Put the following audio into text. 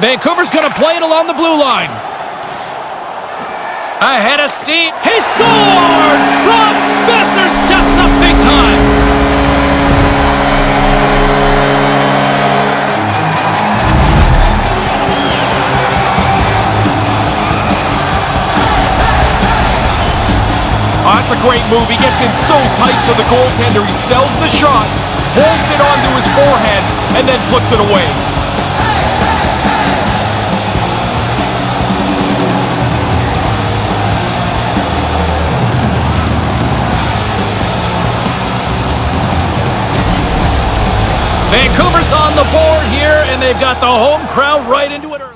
Vancouver's going to play it along the blue line. Ahead of steam. He scores! Brock Besser steps up big time. Oh, that's a great move. He gets in so tight to the goaltender. He sells the shot, holds it onto his forehead, and then puts it away. Vancouver's on the board here, and they've got the home crowd right into it.